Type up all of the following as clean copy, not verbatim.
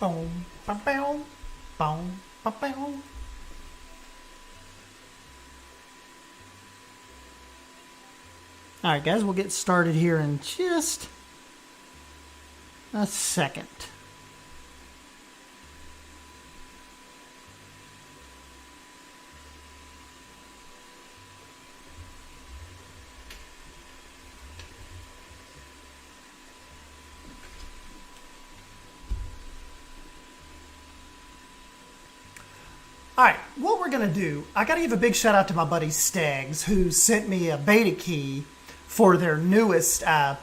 Boom, ba boom, boom, ba boom. All right, guys, we'll get started here in just a second. All right, what we're going to do, I got to give a big shout out to my buddy Stags, who sent me a beta key for their newest DLC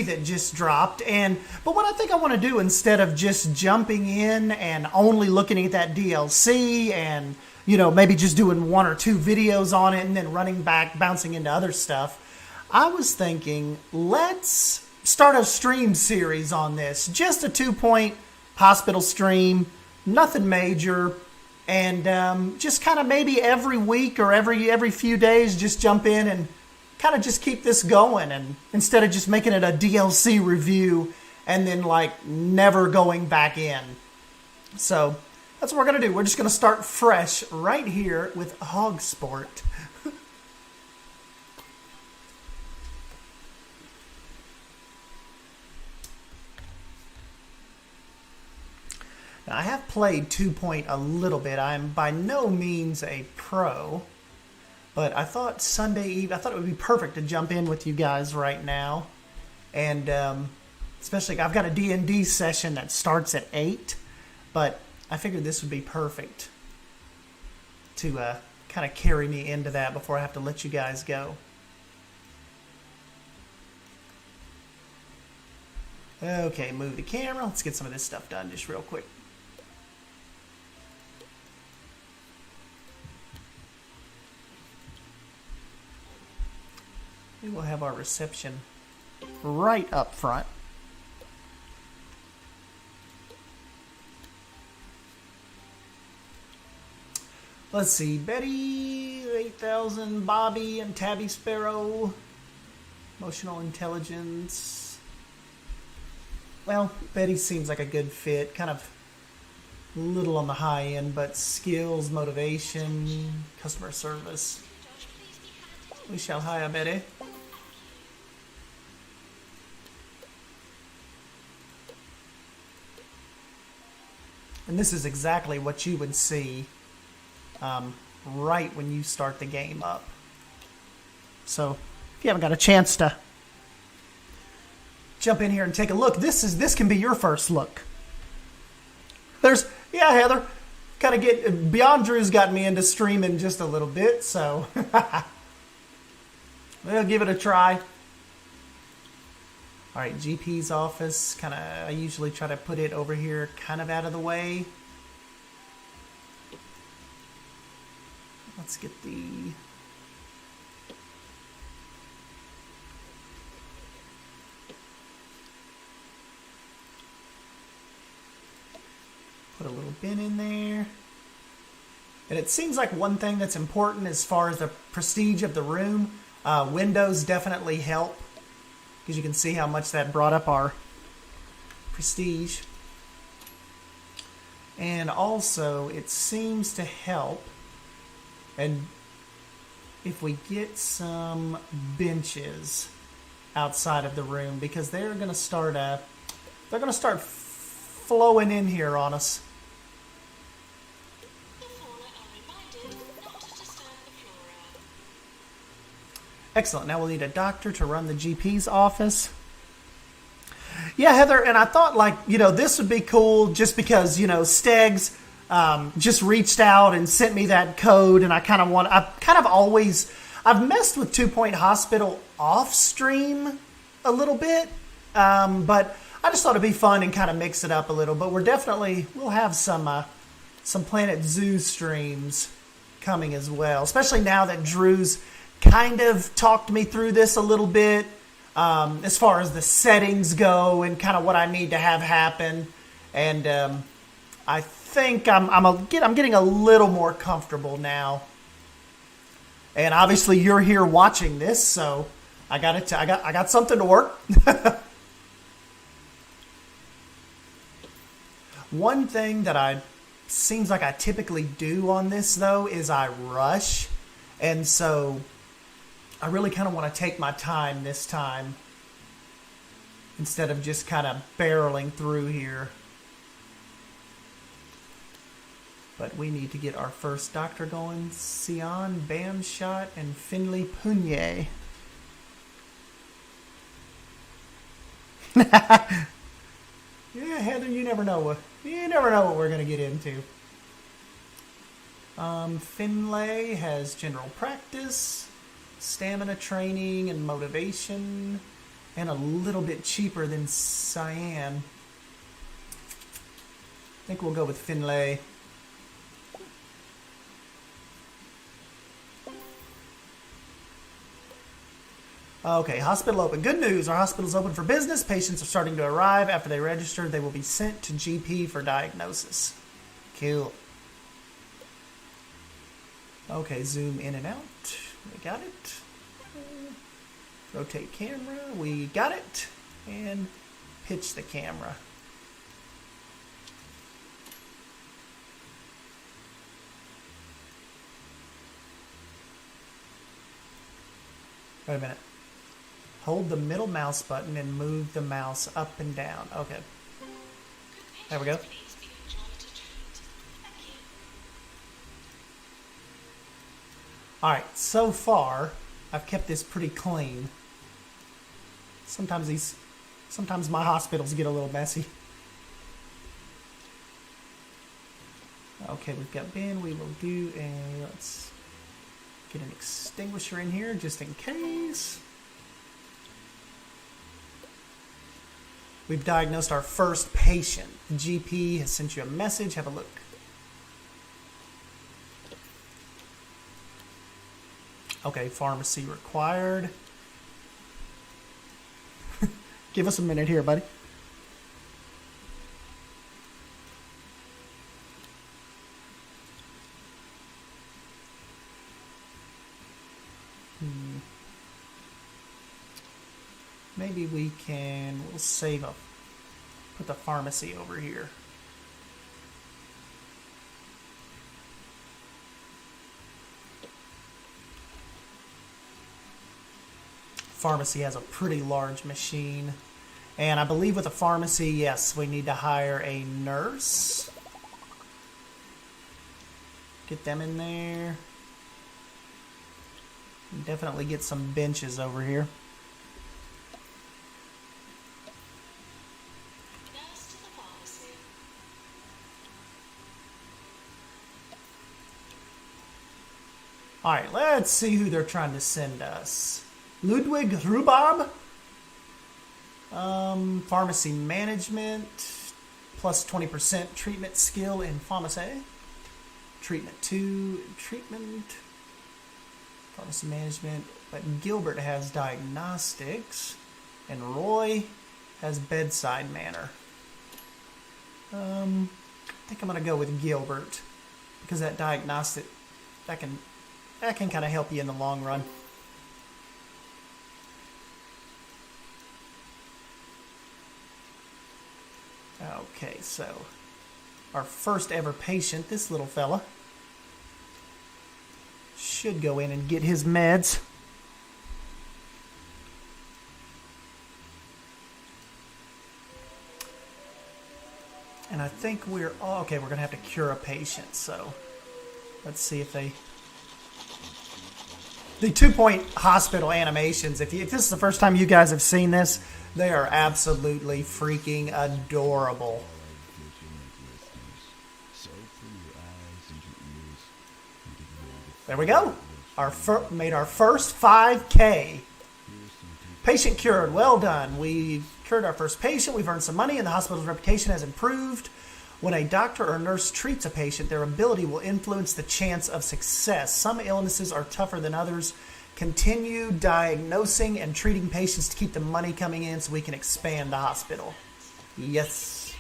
that just dropped. But what I think I want to do, instead of just jumping in and only looking at that DLC and, maybe just doing one or two videos on it and then running back, bouncing into other stuff, I was thinking, let's start a stream series on this. Just a 2-point hospital stream. Nothing major, and just kind of maybe every week or every few days just jump in and kind of just keep this going, and instead of just making it a DLC review and then like never going back in. So that's what we're going to do. We're just going to start fresh right here with Hog Sport. Now, I have played 2-point a little bit. I'm by no means a pro, but I thought it would be perfect to jump in with you guys right now. And especially, I've got a D&D session that starts at 8, but I figured this would be perfect to kind of carry me into that before I have to let you guys go. Okay, move the camera. Let's get some of this stuff done just real quick. We will have our reception right up front. Let's see, Betty, 8,000, Bobby, and Tabby Sparrow. Emotional intelligence. Well, Betty seems like a good fit. Kind of a little on the high end, but skills, motivation, customer service. We shall hire Betty. And this is exactly what you would see right when you start the game up. So if you haven't got a chance to jump in here and take a look, this can be your first look. Heather, kind of Beyond Drew's got me into streaming just a little bit, so we'll give it a try. All right, GP's office, I usually try to put it over here kind of out of the way. Let's get the... Put a little bin in there. And it seems like one thing that's important as far as the prestige of the room, windows definitely help, because you can see how much that brought up our prestige. And also, it seems to help, and if we get some benches outside of the room, because they're going to start flowing in here on us. Excellent. Now we'll need a doctor to run the GP's office. Yeah, Heather, and I thought, this would be cool just because, Stegs just reached out and sent me that code, and I've messed with 2-point hospital off stream a little bit, but I just thought it'd be fun and kind of mix it up a little. But we'll have some Planet Zoo streams coming as well, especially now that Drew's kind of talked me through this a little bit, as far as the settings go and kind of what I need to have happen. And I think I'm getting a little more comfortable now. And obviously you're here watching this, so I got something to work. One thing that seems like I typically do on this though is I rush, and so I really kind of want to take my time this time instead of just kind of barreling through here. But we need to get our first doctor going. Sion, Bamshot, and Finley Punier. Yeah, Heather, you never know what we're gonna get into. Finlay has general practice, stamina training, and motivation, and a little bit cheaper than Cyan. I think we'll go with Finlay. Okay, hospital open. Good news, our hospital's open for business. Patients are starting to arrive. After they register, they will be sent to GP for diagnosis. Cool. Okay, zoom in and out. We got it. Rotate camera. We got it. And pitch the camera. Wait a minute. Hold the middle mouse button and move the mouse up and down. Okay. There we go. Alright, so far, I've kept this pretty clean. Sometimes my hospitals get a little messy. Okay, we've got Ben. We will do let's get an extinguisher in here just in case. We've diagnosed our first patient. The GP has sent you a message. Have a look. Okay, pharmacy required. Give us a minute here, buddy. Maybe we'll put the pharmacy over here. Pharmacy has a pretty large machine. And I believe with a pharmacy, yes, we need to hire a nurse. Get them in there. Definitely get some benches over here. Alright, let's see who they're trying to send us. Ludwig Rhubarb. Pharmacy management. Plus 20% treatment skill in pharmacy. Treatment 2. Treatment. Pharmacy management. But Gilbert has diagnostics. And Roy has bedside manner. I think I'm going to go with Gilbert. Because that diagnostic, that can kind of help you in the long run. Okay, so our first ever patient, this little fella, should go in and get his meds. And I think we're going to have to cure a patient, so let's see if they... The 2-point hospital animations, if this is the first time you guys have seen this, they are absolutely freaking adorable. There we go. Made our first 5K. Patient cured. Well done. We cured our first patient. We've earned some money, and the hospital's reputation has improved. When a doctor or nurse treats a patient, their ability will influence the chance of success. Some illnesses are tougher than others. Continue diagnosing and treating patients to keep the money coming in so we can expand the hospital. Yes.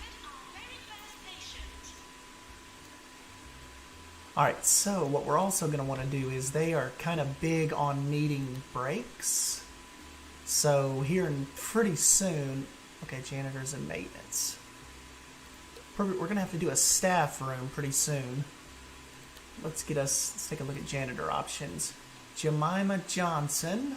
Alright, so what we're also going to want to do is they are kind of big on needing breaks. So here in pretty soon... Okay, janitors and maintenance. We're gonna have to do a staff room pretty soon. Let's take a look at janitor options. Jemima Johnson.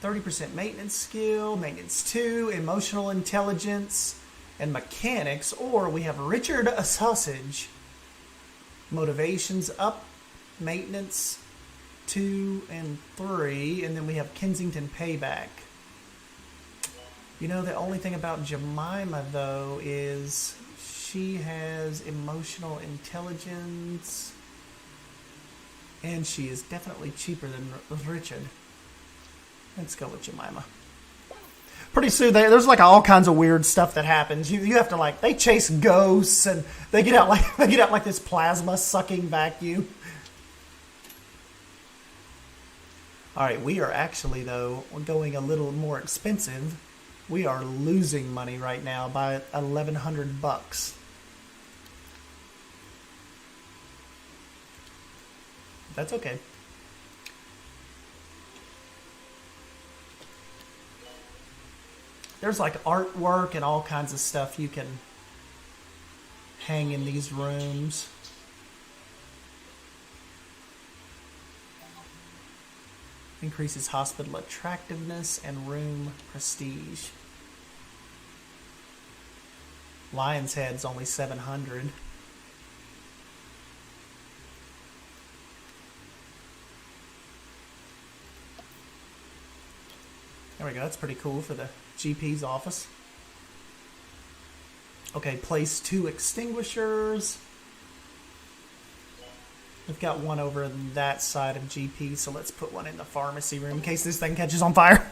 30% maintenance skill, maintenance 2, emotional intelligence, and mechanics. Or we have Richard a Sausage. Motivations up, maintenance 2 and 3, and then we have Kensington Payback. You know, the only thing about Jemima, though, is she has emotional intelligence, and she is definitely cheaper than Richard. Let's go with Jemima. Pretty soon, there's like all kinds of weird stuff that happens. You have to like, they chase ghosts, and they get out like this plasma sucking vacuum. All right, we are actually, though, going a little more expensive. We are losing money right now by $1,100. That's okay. There's like artwork and all kinds of stuff you can hang in these rooms. Increases hospital attractiveness and room prestige. Lion's Head's only 700. There we go. That's pretty cool for the GP's office. Okay, place 2 extinguishers. We've got one over on that side of GP, so let's put one in the pharmacy room in case this thing catches on fire.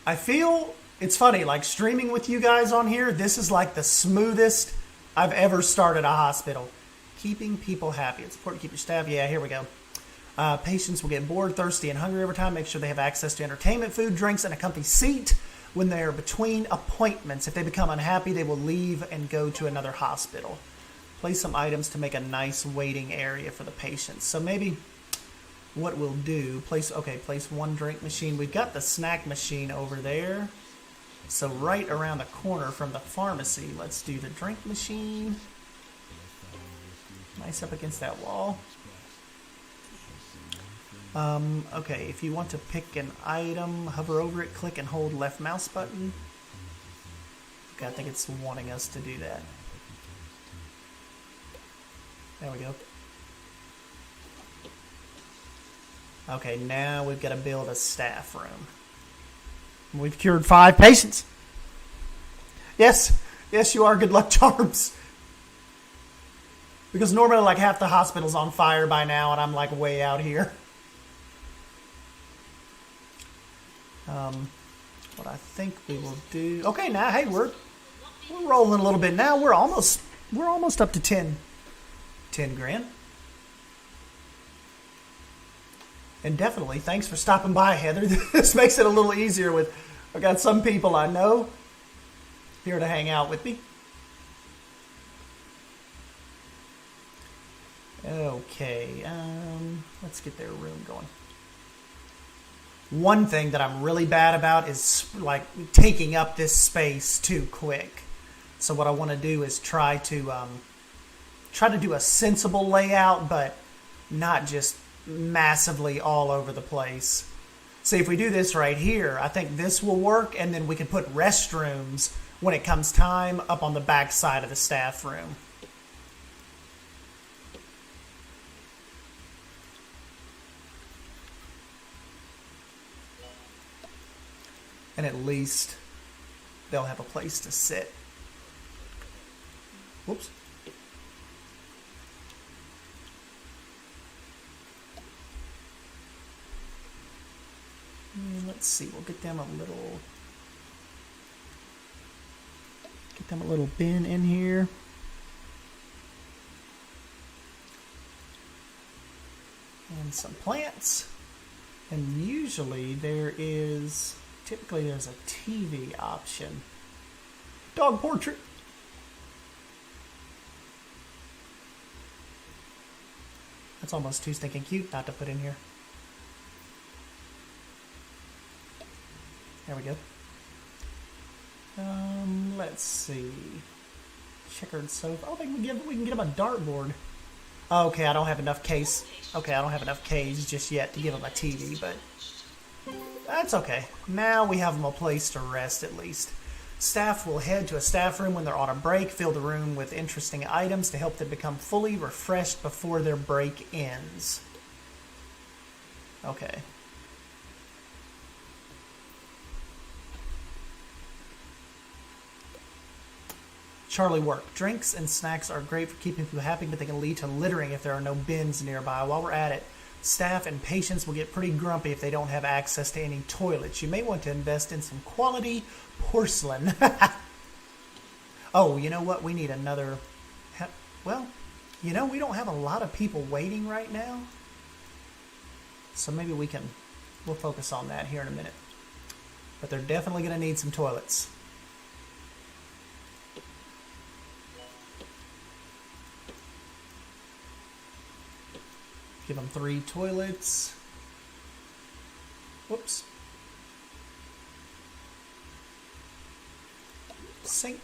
I feel, it's funny, like streaming with you guys on here, this is like the smoothest I've ever started a hospital. Keeping people happy. It's important to keep your staff. Yeah, here we go. Patients will get bored, thirsty, and hungry over time. Make sure they have access to entertainment, food, drinks, and a comfy seat. When they are between appointments, if they become unhappy, they will leave and go to another hospital. Place some items to make a nice waiting area for the patients. So maybe what we'll do, place 1 drink machine. We've got the snack machine over there. So right around the corner from the pharmacy, let's do the drink machine. Nice up against that wall. Okay, if you want to pick an item, hover over it, click and hold left mouse button. Okay, I think it's wanting us to do that. There we go. Okay, now we've got to build a staff room. We've cured 5 patients. Yes, you are. Good luck charms. Because normally like half the hospital's on fire by now and I'm like way out here. What I think we will do. Okay, now hey, we're rolling a little bit now. We're almost up to 10 grand. And definitely, thanks for stopping by, Heather. This makes it a little easier with. I've got some people I know here to hang out with me. Okay, let's get their room going. One thing that I'm really bad about is like taking up this space too quick. So what I want to do is try to do a sensible layout, but not just massively all over the place. See, if we do this right here, I think this will work, and then we can put restrooms when it comes time up on the back side of the staff room. And at least they'll have a place to sit. Whoops. Let's see, we'll get them a little bin in here. And some plants. And usually typically there's a TV option. Dog portrait. That's almost too stinking cute not to put in here. There we go. Let's see. Checkered sofa. Oh, we can get him a dartboard. Okay, I don't have enough case. Okay, I don't have enough Ks just yet to give him a TV, but that's okay. Now we have him a place to rest at least. Staff will head to a staff room when they're on a break, fill the room with interesting items to help them become fully refreshed before their break ends. Okay. Charlie work. Drinks and snacks are great for keeping people happy, but they can lead to littering if there are no bins nearby. While we're at it, staff and patients will get pretty grumpy if they don't have access to any toilets. You may want to invest in some quality porcelain. Oh, you know what? We need another... Well, you know, we don't have a lot of people waiting right now. So maybe we'll focus on that here in a minute. But they're definitely going to need some toilets. Give them 3 toilets. Whoops. Sink.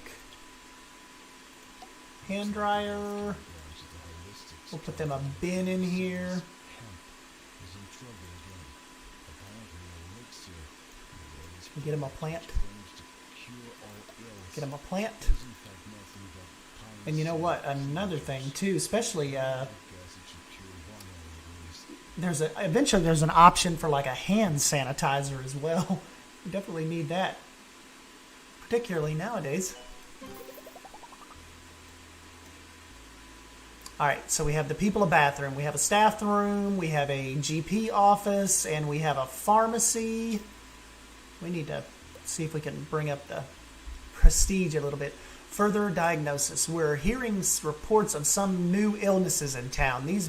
Hand dryer. We'll put them a bin in here. We'll get them a plant. Get them a plant. And you know what? Another thing too, especially eventually there's an option for like a hand sanitizer as well. You definitely need that, particularly nowadays. Alright, so we have the people a bathroom, we have a staff room, we have a GP office, and we have a pharmacy. We need to see if we can bring up the prestige a little bit. Further diagnosis. We're hearing reports of some new illnesses in town. These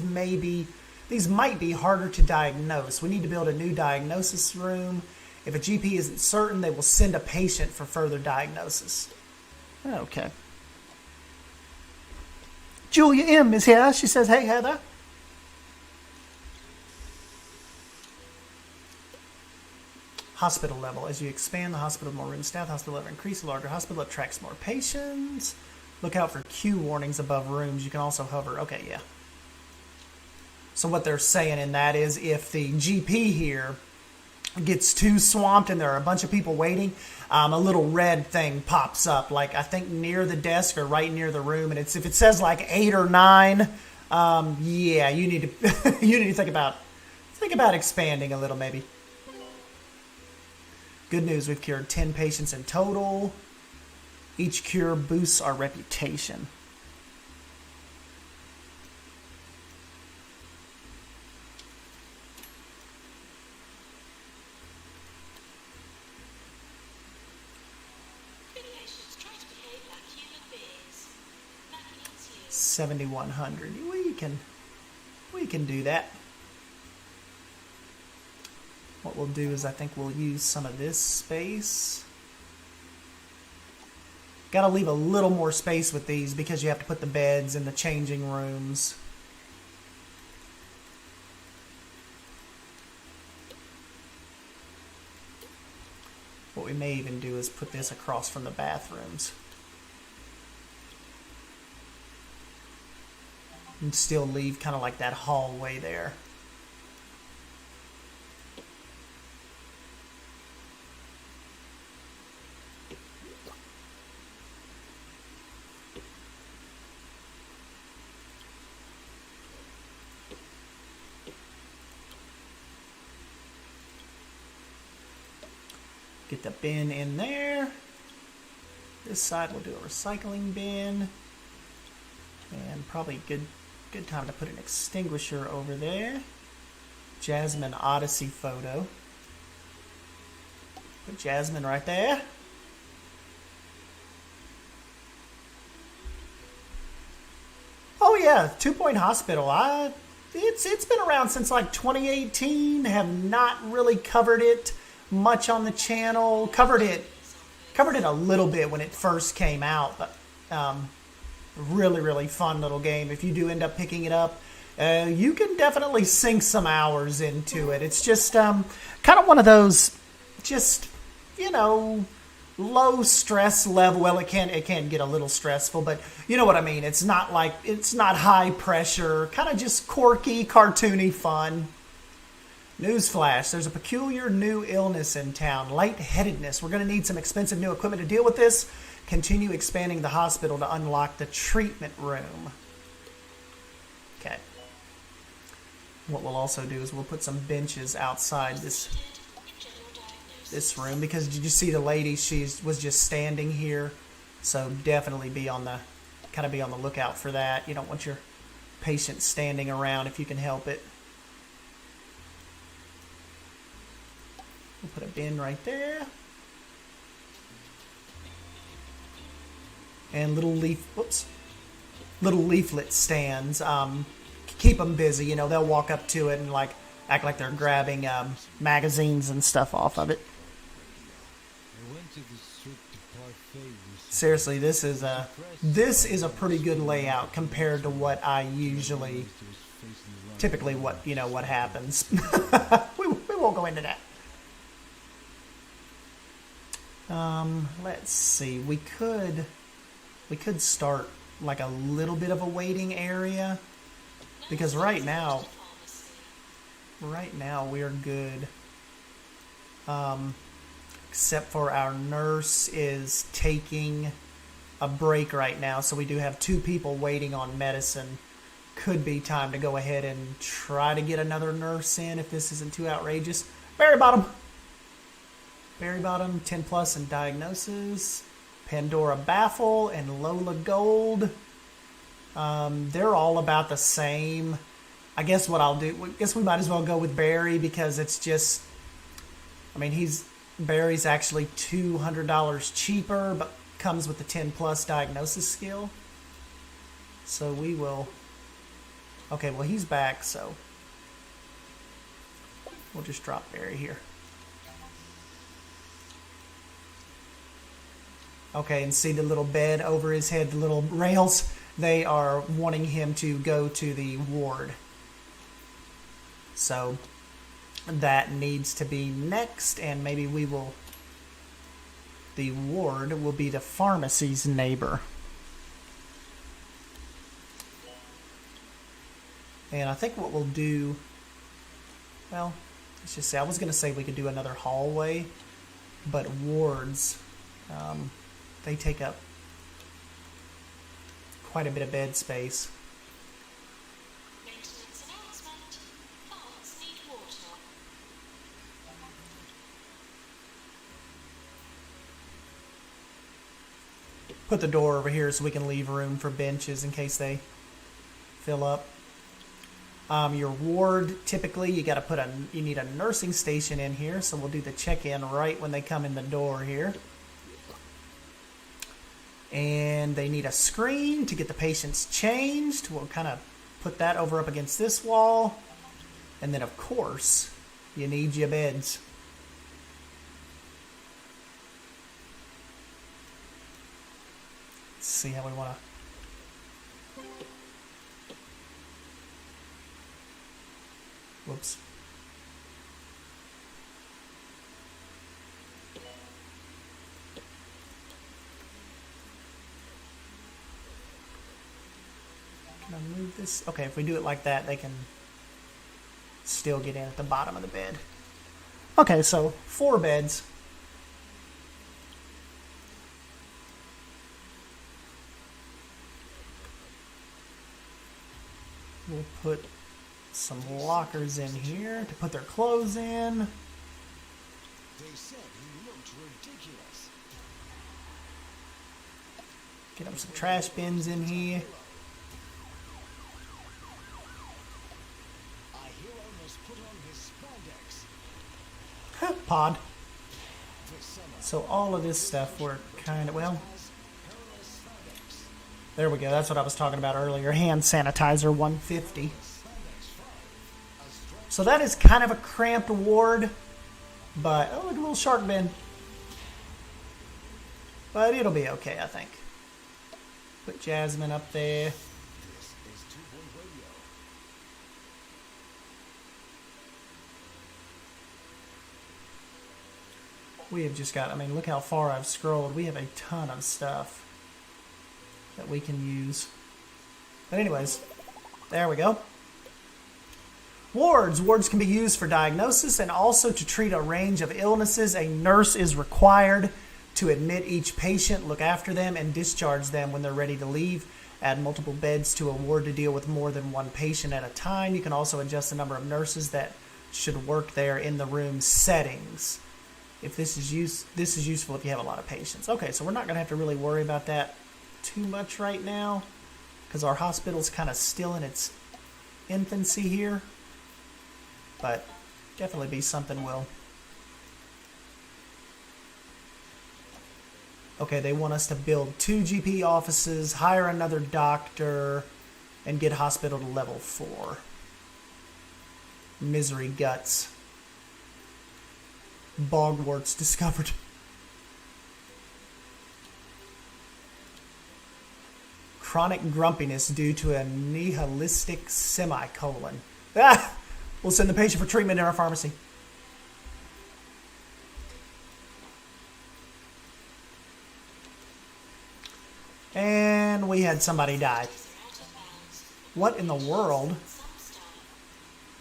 might be harder to diagnose. We need to build a new diagnosis room. If a GP isn't certain, they will send a patient for further diagnosis. Okay. Julia M. is here. She says, hey, Heather. Hospital level. As you expand the hospital, more room staff. Hospital level increase. The larger hospital attracts more patients. Look out for Q warnings above rooms. You can also hover. Okay, yeah. So what they're saying in that is if the GP here gets too swamped and there are a bunch of people waiting, a little red thing pops up, like I think near the desk or right near the room, and if it says like 8 or 9, yeah, you need to you need to think about expanding a little maybe. Good news, we've cured 10 patients in total. Each cure boosts our reputation. $7,100. We can do that. What we'll do is I think we'll use some of this space. Got to leave a little more space with these because you have to put the beds in the changing rooms. What we may even do is put this across from the bathrooms. And still leave kind of like that hallway there. Get the bin in there. This side we'll do a recycling bin. And probably good time to put an extinguisher over there. Jasmine Odyssey photo. Put Jasmine right there. Oh yeah, 2 Point Hospital. It's been around since like 2018. Have not really covered it much on the channel. Covered it a little bit when it first came out, but really fun little game. If you do end up picking it up, you can definitely sink some hours into it. It's just kind of one of those, just you know, low stress level. Well, it can get a little stressful, but you know what I mean. It's not high pressure, kind of just quirky, cartoony fun. Newsflash, there's a peculiar new illness in town, lightheadedness. We're going to need some expensive new equipment to deal with this. Continue expanding the hospital to unlock the treatment room. Okay. What we'll also do is we'll put some benches outside this room, because did you see the lady? She was just standing here, so definitely be on the lookout for that. You don't want your patient standing around if you can help it. We'll put a bin right there. And little leaflet stands. Keep them busy. You know, they'll walk up to it and act like they're grabbing magazines and stuff off of it. Seriously, this is a pretty good layout compared to what I typically what happens. we won't go into that. Let's see. We could start like a little bit of a waiting area, because right now we're good. Except for our nurse is taking a break right now, so we do have 2 people waiting on medicine. Could be time to go ahead and try to get another nurse in if this isn't too outrageous. Berry Bottom, 10 plus in diagnosis. Pandora Baffle and Lola Gold. They're all about the same. I guess what I'll do, we might as well go with Barry, because it's just, Barry's actually $200 cheaper, but comes with the 10 plus diagnosis skill. So we will, okay, well he's back, so we'll just drop Barry here. Okay, and see the little bed over his head, the little rails? They are wanting him to go to the ward. So that needs to be next, and maybe the ward will be the pharmacy's neighbor. And I think what we'll do, well, let's just say, I was going to say we could do another hallway, but wards, they take up quite a bit of bed space. Maintenance announcement. Plants need water. Put the door over here so we can leave room for benches in case they fill up. Your ward, typically you need a nursing station in here, so we'll do the check-in right when they come in the door here. And they need a screen to get the patients changed. We'll kind of put that over up against this wall. And then, of course, you need your beds. Let's see how we want to... Whoops. Move this. Okay, if we do it like that, they can still get in at the bottom of the bed. Okay, so 4 beds. We'll put some lockers in here to put their clothes in. They said he looked ridiculous. Get them some trash bins in here. Pod. So all of this stuff we're kind of, well, there we go. That's what I was talking about earlier. Hand sanitizer 150. So that is kind of a cramped ward, but, oh, look, a little shark bin. But it'll be okay, I think. Put Jasmine up there. We have just got, I mean, look how far I've scrolled. We have a ton of stuff that we can use. But anyways, there we go. Wards. Wards can be used for diagnosis and also to treat a range of illnesses. A nurse is required to admit each patient, look after them, and discharge them when they're ready to leave. Add multiple beds to a ward to deal with more than one patient at a time. You can also adjust the number of nurses that should work there in the room settings. If this is useful if you have a lot of patients. Okay, so we're not going to have to really worry about that too much right now because our hospital's kind of still in its infancy here. But definitely be something we'll... Okay, they want us to build 2 GP offices, hire another doctor, and get hospital to level 4. Misery guts. Bogwarts discovered. Chronic grumpiness due to a nihilistic semicolon. Ah! We'll send the patient for treatment in our pharmacy. And we had somebody die. What in the world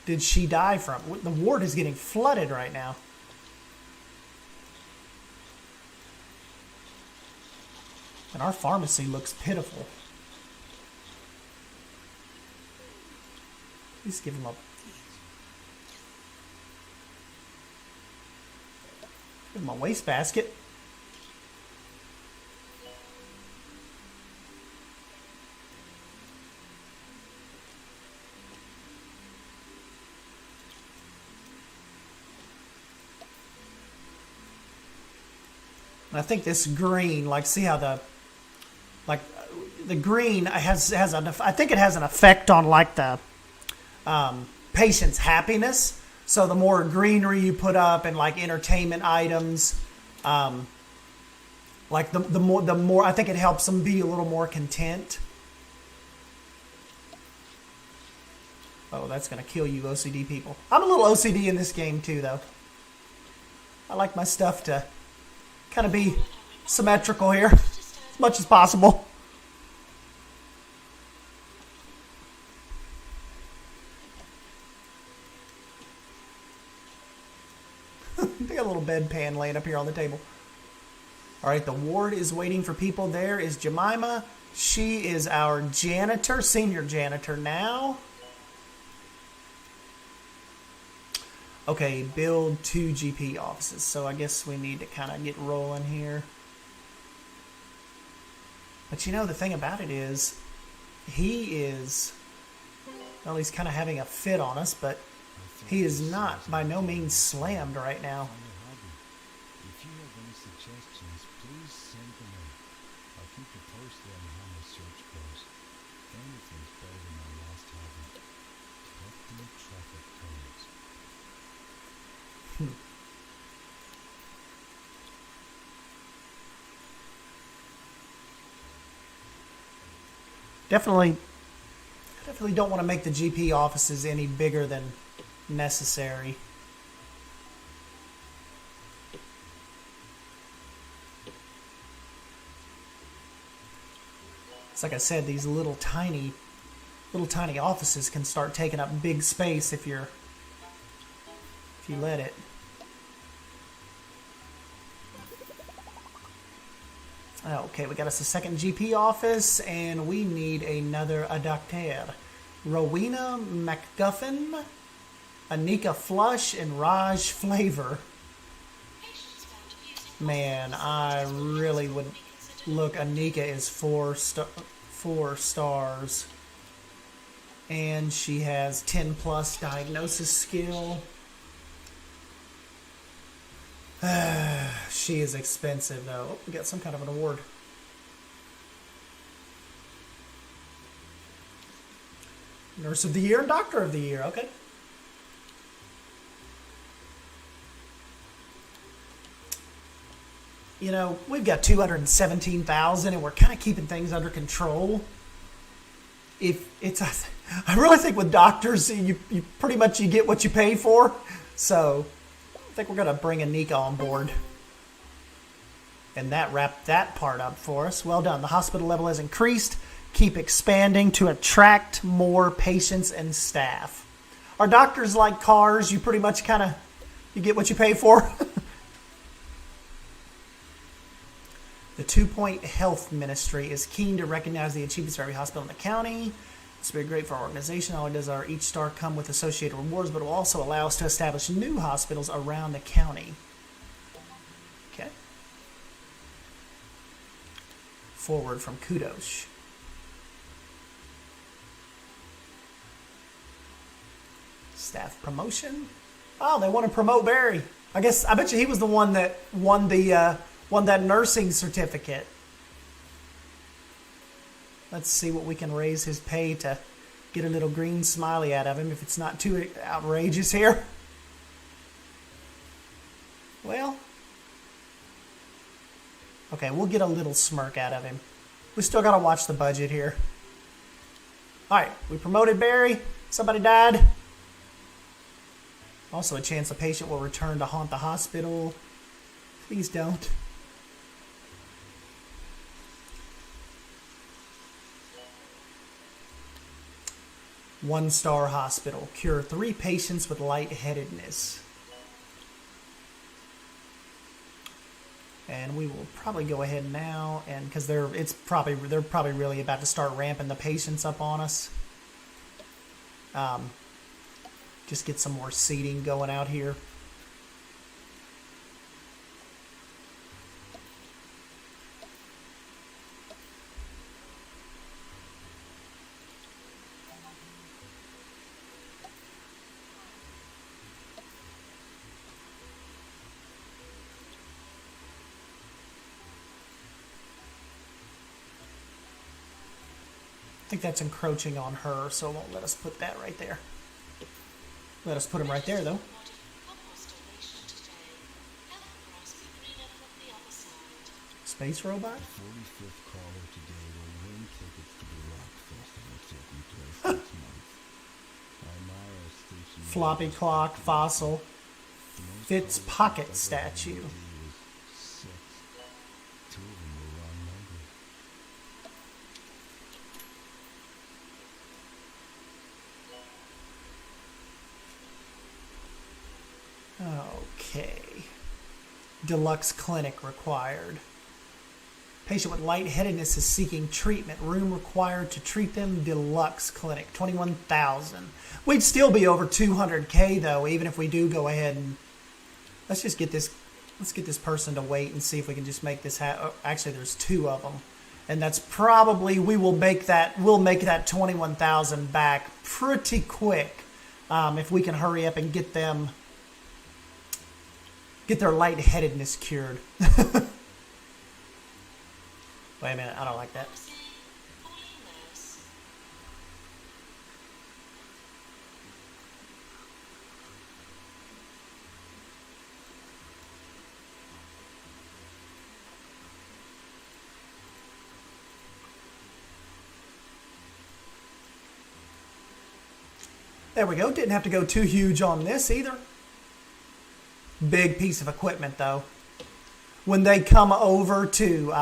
did she die from? The ward is getting flooded right now. And our pharmacy looks pitiful. Please give him a... Give him a wastebasket. I think this green, like, see how the green has an, I think it has an effect on like the patient's happiness. So the more greenery you put up and like entertainment items, like the more I think it helps them be a little more content. Oh, that's gonna kill you, OCD people. I'm a little OCD in this game too, though. I like my stuff to kind of be symmetrical here as much as possible. They got a little bedpan laying up here on the table. All right, the ward is waiting for people. There is Jemima. She is our janitor, senior janitor now. Okay, build 2 GP offices. So I guess we need to kind of get rolling here. But you know, the thing about it is, he is, well, he's kind of having a fit on us, but he is not by no means slammed right now. If you have any suggestions, please send them in. I'll keep you posted on how my search goes. Anything's better than my last hobby. Collecting traffic cones. Definitely don't want to make the GP offices any bigger than necessary. It's like I said, these little tiny offices can start taking up big space if you let it. Okay, we got us a second GP office, and we need another doctor. Rowena McGuffin, Anika Flush, and Raj Flavor. Man, I really would... Look, Anika is 4 stars. And she has 10 plus diagnosis skill. She is expensive, though. Oh, we got some kind of an award. Nurse of the Year and Doctor of the Year. Okay. You know, we've got 217,000, and we're kind of keeping things under control. If it's, I really think with doctors, you pretty much you get what you pay for. So I think we're gonna bring Anika on board. And that wrapped that part up for us. Well done. The hospital level has increased. Keep expanding to attract more patients and staff. Are doctors like cars? You pretty much kind of, you get what you pay for? The 2-Point Health Ministry is keen to recognize the achievements of every hospital in the county. It's very great for our organization. Not only does our each star come with associated rewards, but it will also allow us to establish new hospitals around the county. Okay. Forward from Kudos. Staff promotion. Oh, they want to promote Barry. I bet you he was the one that won that nursing certificate. Let's see what we can raise his pay to get a little green smiley out of him if it's not too outrageous here. Well, okay, we'll get a little smirk out of him. We still got to watch the budget here. All right, we promoted Barry. Somebody died. Also a chance a patient will return to haunt the hospital. Please don't. One-star hospital. Cure 3 patients with lightheadedness. And we will probably go ahead now, and because they're probably really about to start ramping the patients up on us. Just get some more seating going out here. I think that's encroaching on her, so it won't let us put that right there. Let us put him right there, though. Space robot? The 45th caller today will win tickets to the rock festival taking place next month. Our station Floppy clock, fossil, Fitz pocket statue. was 6. 2 of them were wrong numbers. Okay. Deluxe Clinic required. Patient with lightheadedness is seeking treatment. Room required to treat them. Deluxe Clinic. 21,000. We'd still be over 200K though, even if we do go ahead and let's just get this. Let's get this person to wait and see if we can just make this happen. Oh, actually, there's 2 of them, and that's probably we'll make that 21,000 back pretty quick if we can hurry up and get them. Get their lightheadedness cured. Wait a minute, I don't like that. There we go. Didn't have to go too huge on this either. Big piece of equipment, though. When they come over to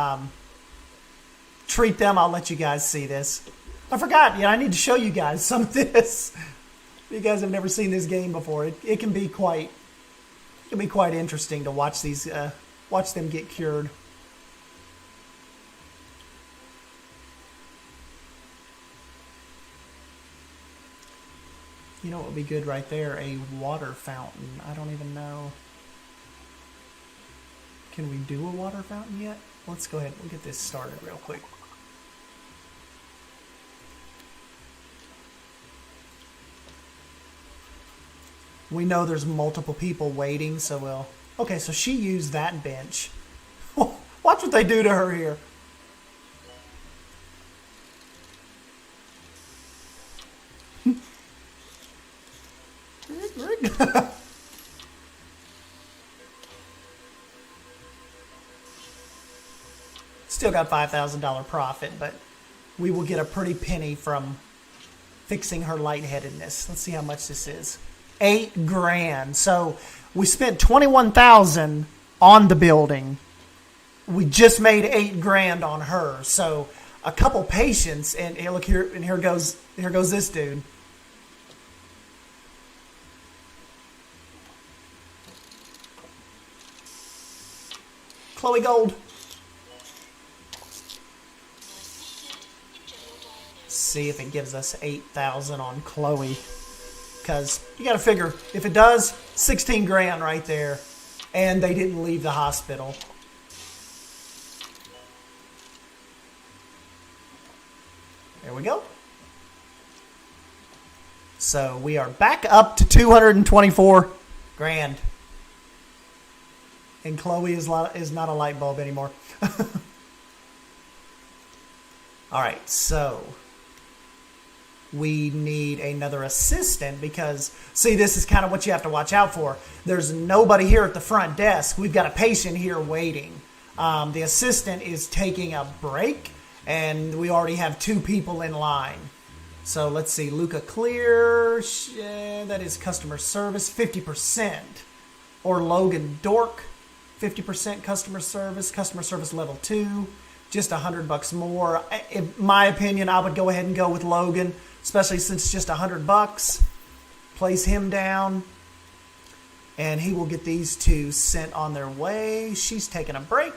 treat them, I'll let you guys see this. I forgot. Yeah, I need to show you guys some of this. If you guys have never seen this game before, it can be quite interesting to watch these watch them get cured. You know what would be good right there? A water fountain. I don't even know. Can we do a water fountain yet? Let's go ahead and get this started real quick. We know there's multiple people waiting, so we'll... Okay, so she used that bench. Watch what they do to her here. Still got $5,000 profit, but we will get a pretty penny from fixing her lightheadedness. Let's see how much this is. $8,000. So we spent $21,000 on the building, we just made $8,000 on her. So a couple patients, and look here, and here goes this dude. Chloe Gold. See if it gives us 8,000 on Chloe, because you got to figure if it does, 16 grand right there, and they didn't leave the hospital. There we go. So we are back up to 224 grand. And Chloe is not a light bulb anymore. All right, so we need another assistant because, see, this is kind of what you have to watch out for. There's nobody here at the front desk. We've got a patient here waiting. The assistant is taking a break, and we already have 2 people in line. So let's see, Luca Clear, that is customer service, 50%. Or Logan Dork, 50% customer service level 2, just $100 more. In my opinion, I would go ahead and go with Logan, especially since it's just $100. Place him down, and he will get these 2 sent on their way. She's taking a break.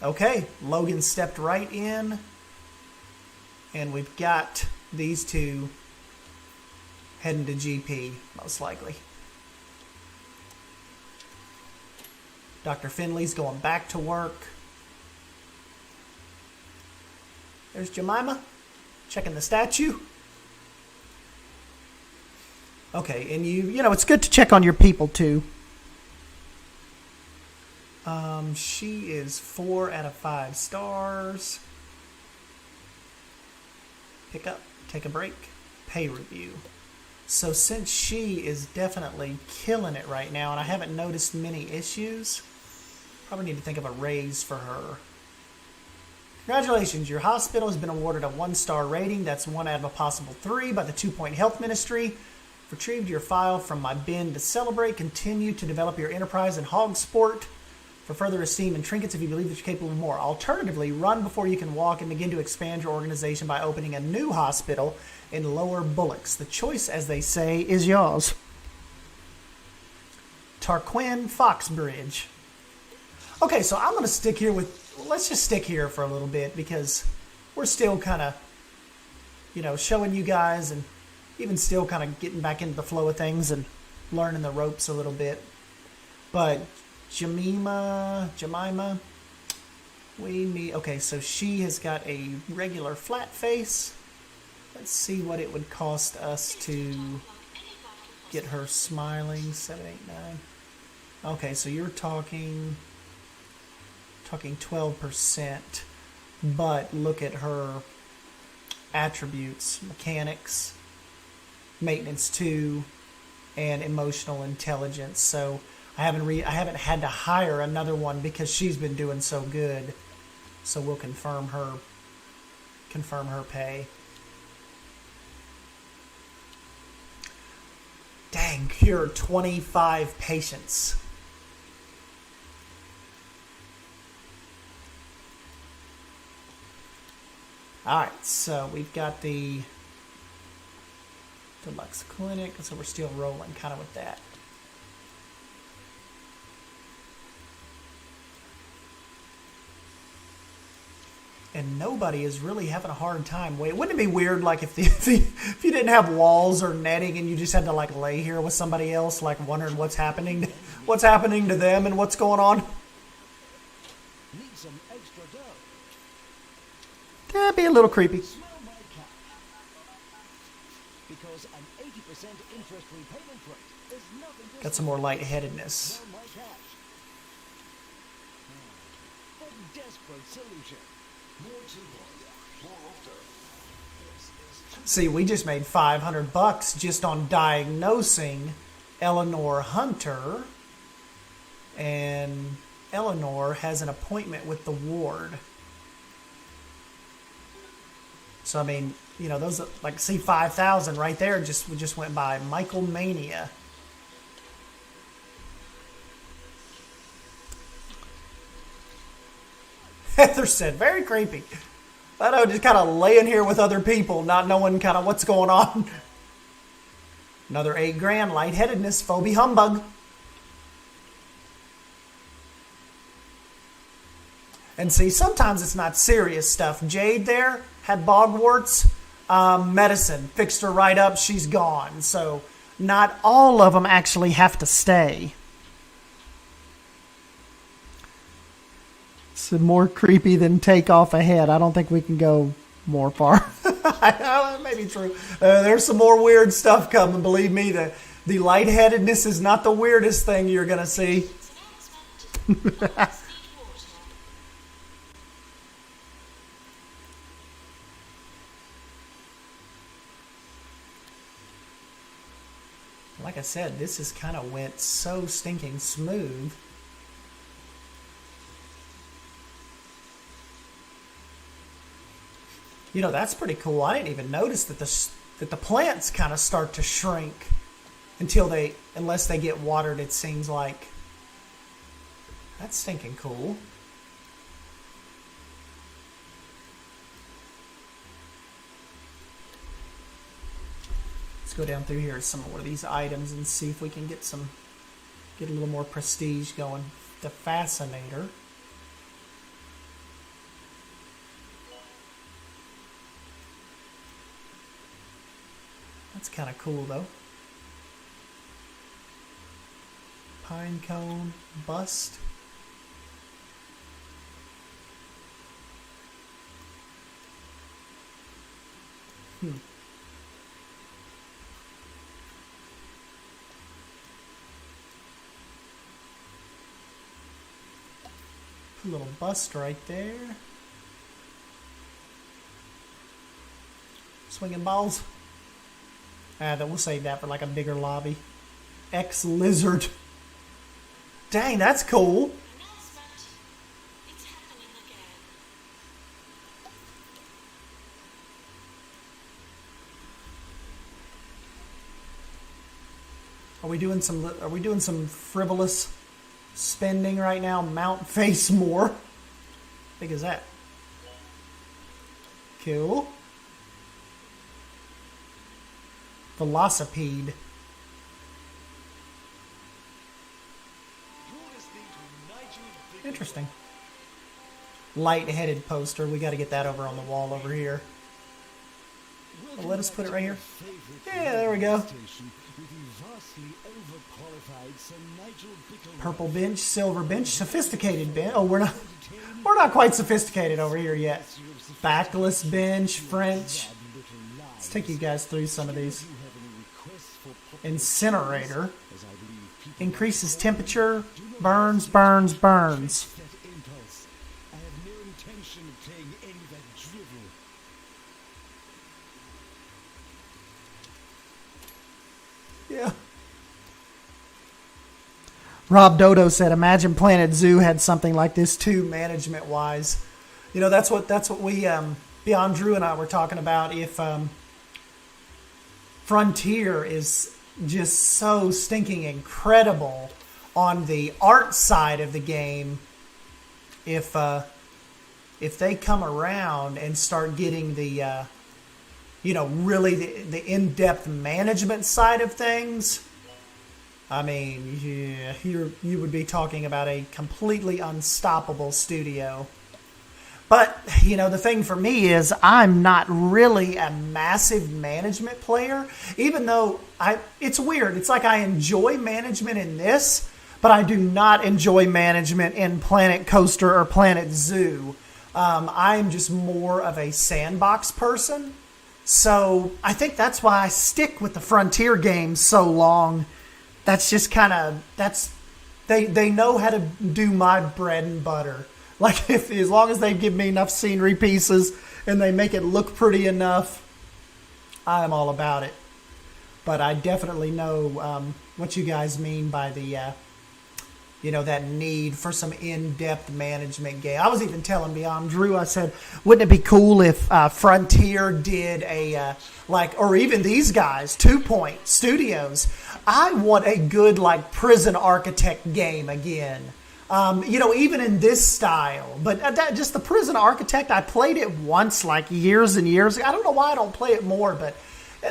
Okay, Logan stepped right in, and we've got these 2 heading to GP, most likely. Dr. Finley's going back to work. There's Jemima, checking the statue. Okay, and you know, it's good to check on your people too. She is 4 out of 5 stars. Pick up, take a break, pay review. So since she is definitely killing it right now, and I haven't noticed many issues, probably need to think of a raise for her. Congratulations, your hospital has been awarded a 1-star rating. That's 1 out of a possible 3 by the 2 Point Health Ministry. Retrieved your file from my bin to celebrate. Continue to develop your enterprise in hog sport for further esteem and trinkets if you believe that you're capable of more. Alternatively, run before you can walk and begin to expand your organization by opening a new hospital in Lower Bullocks. The choice, as they say, is yours. Tarquin Foxbridge. Okay, so I'm going to stick here with, let's just stick here for a little bit because we're still kind of, you know, showing you guys and even still kind of getting back into the flow of things and learning the ropes a little bit. But Jemima, we need, okay, so she has got a regular flat face. Let's see what it would cost us to get her smiling. 789. Okay, so you're talking 12%, but look at her attributes: mechanics, maintenance 2, and emotional intelligence. So I haven't had to hire another one because she's been doing so good. So we'll confirm her pay. Dang, cured 25 patients. All right, so we've got the Deluxe Clinic, so we're still rolling kind of with that. And nobody is really having a hard time. Wait, wouldn't it be weird, like if you didn't have walls or netting and you just had to like lay here with somebody else, like wondering what's happening to them and what's going on? Need some extra dough. That'd be a little creepy. Smell my cash. Because an 80% interest repayment rate is nothing to Got some more lightheadedness. smell my cash. A desperate solution. More simple, more often. See, we just made $500 just on diagnosing Eleanor Hunter, and Eleanor has an appointment with the ward. So I mean, you know, those like see 5,000 right there. We just went by. Michael Mania. Heather said. Very creepy. I know, just kind of laying here with other people, not knowing kind of what's going on. Another $8,000, lightheadedness, phobia humbug. And see, sometimes it's not serious stuff. Jade there had bogwarts. Medicine fixed her right up. She's gone. So not all of them actually have to stay. It's more creepy than take off a head. I don't think we can go more far. That may be true. There's some more weird stuff coming. Believe me, the lightheadedness is not the weirdest thing you're going to see. Like I said, this has kind of went so stinking smooth. You know, that's pretty cool. I didn't even notice that the plants kind of start to shrink unless they get watered, it seems like. That's stinking cool. Let's go down through here to some more of these items and see if we can get a little more prestige going. The Fascinator. That's kind of cool, though. Pine cone bust. A little bust right there. Swinging balls. Then we'll save that for like a bigger lobby. X-Lizard. Dang, that's cool. Announcement. It's happening again. Are we doing some frivolous spending right now? Mount face more. How big is that? Cool. Velocipede. Interesting. Light-headed poster. We got to get that over on the wall over here. Well, let us put it right here. Yeah, there we go. Purple bench, silver bench, sophisticated bench. Oh, we're not quite sophisticated over here yet. Backless bench, French. Let's take you guys through some of these. Incinerator. Increases temperature. Burns, burns, burns. Yeah. Rob Dodo said, imagine Planet Zoo had something like this too, management-wise. You know, that's what we, Beyond Drew and I were talking about. If Frontier is just so stinking incredible on the art side of the game, if they come around and start getting the really the in-depth management side of things, I mean, yeah, you would be talking about a completely unstoppable studio. But, you know, the thing for me is I'm not really a massive management player, even though it's weird. It's like I enjoy management in this, but I do not enjoy management in Planet Coaster or Planet Zoo. I'm just more of a sandbox person. So I think that's why I stick with the Frontier games so long. That's just kind of, they know how to do my bread and butter. Like, as long as they give me enough scenery pieces and they make it look pretty enough, I'm all about it. But I definitely know what you guys mean by the, that need for some in-depth management game. I was even telling Beyond Drew, I said, wouldn't it be cool if Frontier did or even these guys, 2 Point Studios. I want a good, Prison Architect game again. You know, even in this style. But just the Prison Architect, I played it once, like years and years ago. I don't know why I don't play it more, but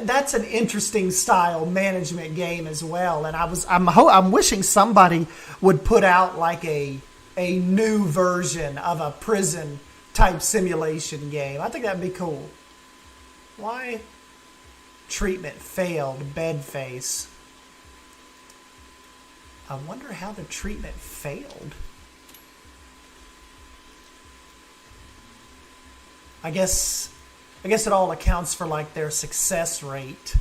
that's an interesting style management game as well. And I'm wishing somebody would put out like a new version of a prison type simulation game. I think that'd be cool. Why? Treatment failed. Bed face. I wonder how the treatment failed. I guess it all accounts for like their success rate.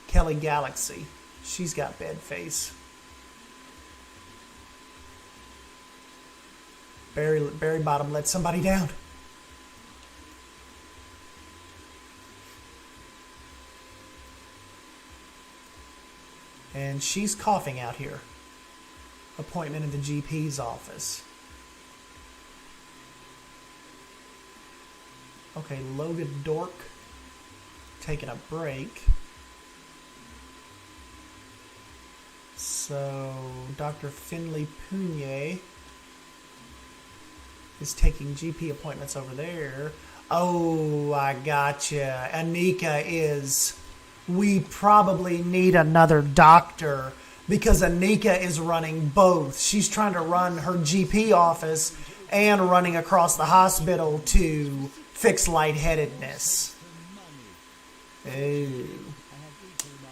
Kelly Galaxy. She's got bed face. Barry Bottom let somebody down. And she's coughing out here. Appointment in the GP's office. Okay, Logan Dork taking a break. So, Dr. Finley Punier is taking GP appointments over there. Oh, I gotcha. Anika is... We probably need another doctor because Anika is running both. She's trying to run her GP office and running across the hospital to fix lightheadedness. Ooh,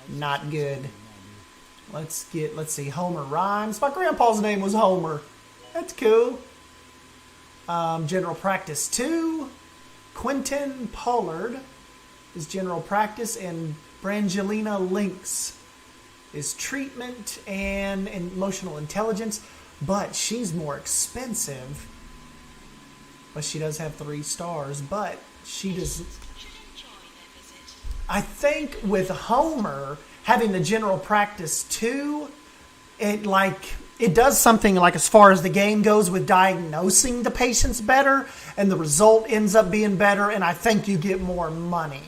not good. Let's see, Homer rhymes. My grandpa's name was Homer. That's cool. General Practice 2. Quentin Pollard is General Practice, and Brangelina Lynx is Treatment and Emotional Intelligence, but she's more expensive. But she does have 3 stars, but she does... I think with Homer having the General Practice 2, it does something like as far as the game goes with diagnosing the patients better, and the result ends up being better, and I think you get more money.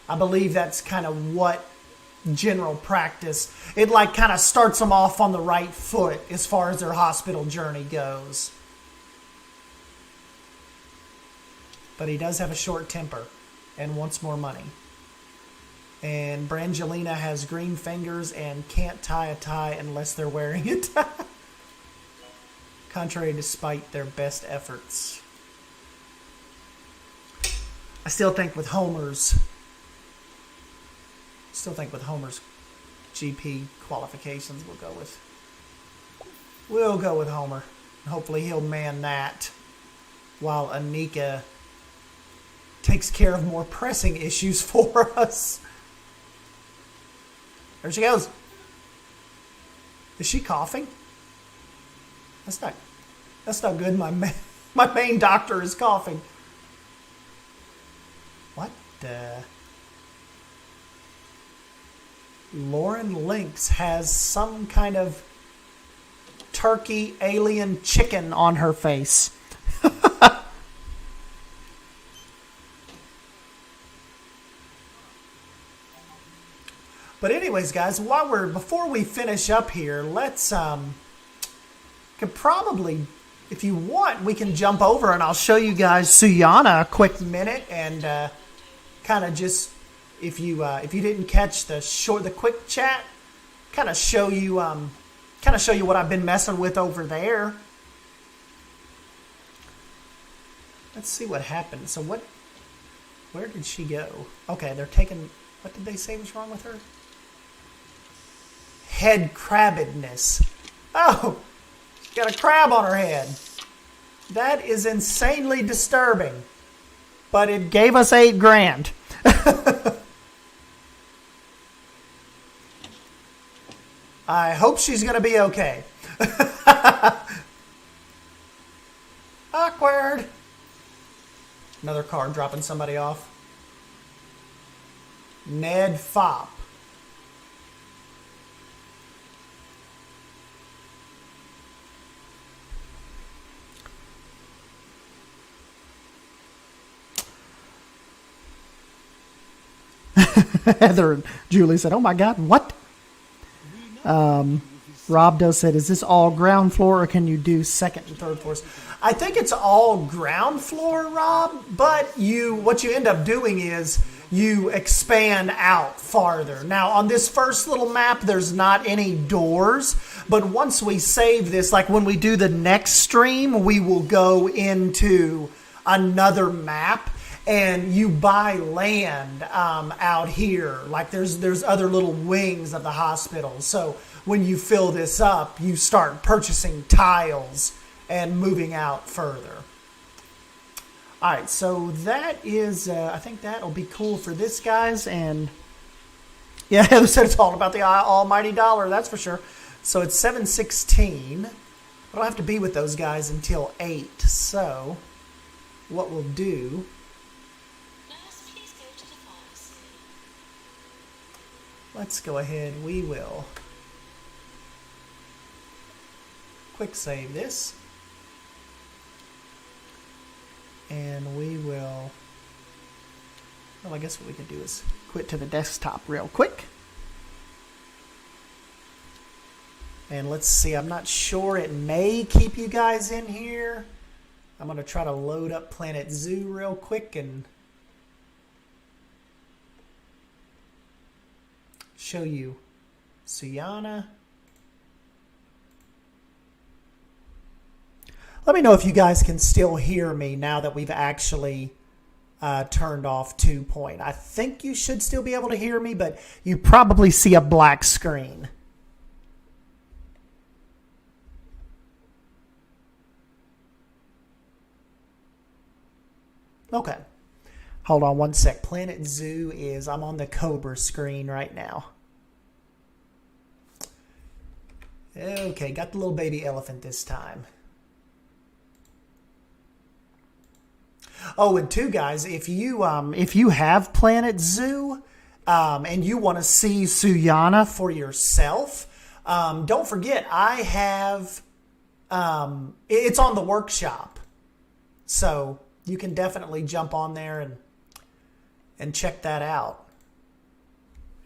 I believe that's kind of what General Practice, it like kind of starts them off on the right foot as far as their hospital journey goes. But he does have a short temper and wants more money. And Brangelina has green fingers and can't tie a tie unless they're wearing it. Contrary despite their best efforts. I still think with Homer's GP qualifications, we'll go with Homer. Hopefully he'll man that while Anika takes care of more pressing issues for us. There she goes. Is she coughing? That's not good. My main doctor is coughing. What the? Lauren Lynx has some kind of turkey alien chicken on her face. But anyways, guys, before we finish up here, let's could probably, if you want, we can jump over and I'll show you guys Suyana a quick minute and kind of just if you didn't catch the quick chat, kind of show you what I've been messing with over there. Let's see what happened. So where did she go? Okay, they're taking, what did they say was wrong with her? Head crabbedness. Oh, she's got a crab on her head. That is insanely disturbing. But it gave us $8,000. I hope she's going to be okay. Awkward. Another car dropping somebody off. Ned Fopp. Heather and Julie said, "Oh my God, what?" Rob Doe said, is this all ground floor or can you do second and third floors? I think it's all ground floor, Rob, but what you end up doing is you expand out farther. Now, on this first little map, there's not any doors, but once we save this, like when we do the next stream, we will go into another map and you buy land out here. Like there's other little wings of the hospital. So when you fill this up, you start purchasing tiles and moving out further. All right, so that is, I think that'll be cool for this, guys. And yeah, Heather said it's all about the almighty dollar, that's for sure. So it's 7:16. I don't have to be with those guys until 8. So what we'll do... Nurse, please go to the pharmacy. Let's go ahead. We will quick save this. And we will... Well, I guess what we can do is quit to the desktop real quick. And let's see. I'm not sure. It may keep you guys in here. I'm going to try to load up Planet Zoo real quick and show you Suyana. Let me know if you guys can still hear me now that we've actually turned off 2 point. I think you should still be able to hear me, but you probably see a black screen. Okay. Hold on one sec. Planet Zoo is... I'm on the Cobra screen right now. Okay, got the little baby elephant this time. Oh, and two guys, if you have Planet Zoo and you want to see Suyana for yourself, don't forget I have it's on the workshop, so you can definitely jump on there and check that out.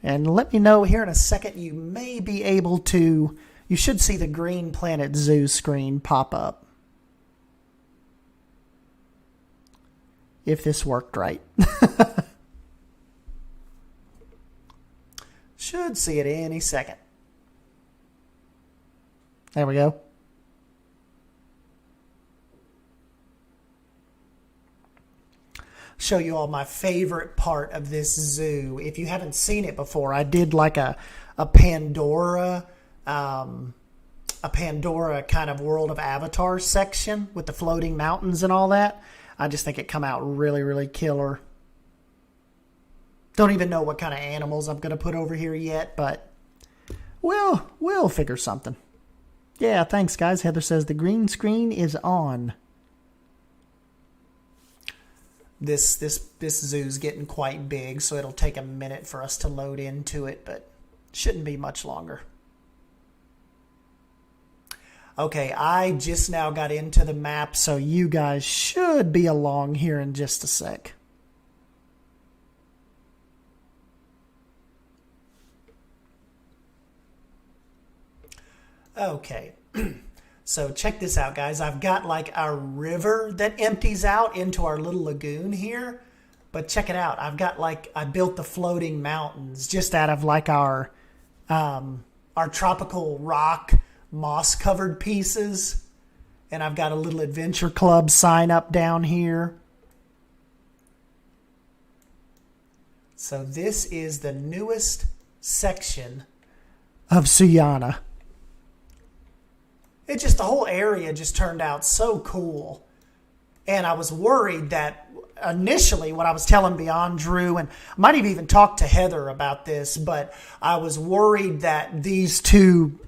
And let me know here in a second. You may be able to. You should see the green Planet Zoo screen pop up. If this worked right. Should see it any second. There we go. Show you all my favorite part of this zoo. If you haven't seen it before, I did like a Pandora kind of World of Avatar section with the floating mountains and all that. I just think it come out really, really killer. Don't even know what kind of animals I'm going to put over here yet, but we'll figure something. Yeah, thanks, guys. Heather says the green screen is on. This zoo's getting quite big, so it'll take a minute for us to load into it, but shouldn't be much longer. Okay, I just now got into the map, so you guys should be along here in just a sec. Okay, so check this out, guys. I've got like a river that empties out into our little lagoon here, but check it out. I built the floating mountains just out of like our tropical rock moss-covered pieces, and I've got a little adventure club sign up down here. So this is the newest section of Suyana. The whole area just turned out so cool, and I was worried that initially when I was telling Beyond Drew, and I might have even talked to Heather about this, but I was worried that these two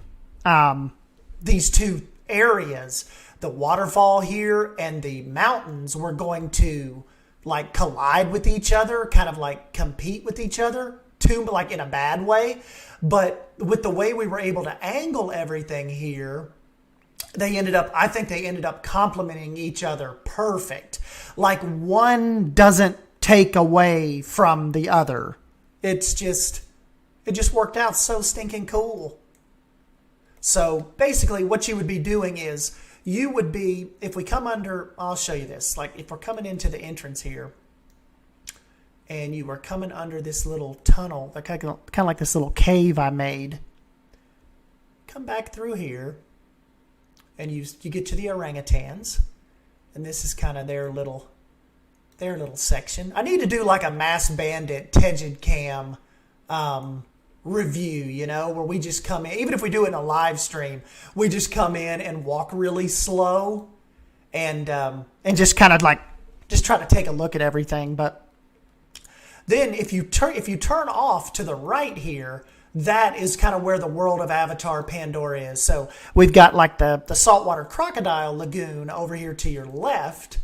areas, the waterfall here and the mountains, were going to like collide with each other, kind of like compete with each other, like in a bad way. But with the way we were able to angle everything here, I think they ended up complementing each other perfect. Like one doesn't take away from the other. It just worked out so stinking cool. So basically what you would be doing is you would be, if we come under, I'll show you this. Like if we're coming into the entrance here and you were coming under this little tunnel, kind of like this little cave I made, come back through here and you get to the orangutans. And this is kind of their little section. I need to do like a Mass Bandit Tegid Cam review, you know, where we just come in, even if we do it in a live stream, we just come in and walk really slow and just kind of like just try to take a look at everything. But then if you turn off to the right here, that is kind of where the world of Avatar Pandora is. So we've got like the saltwater crocodile lagoon over here to your left.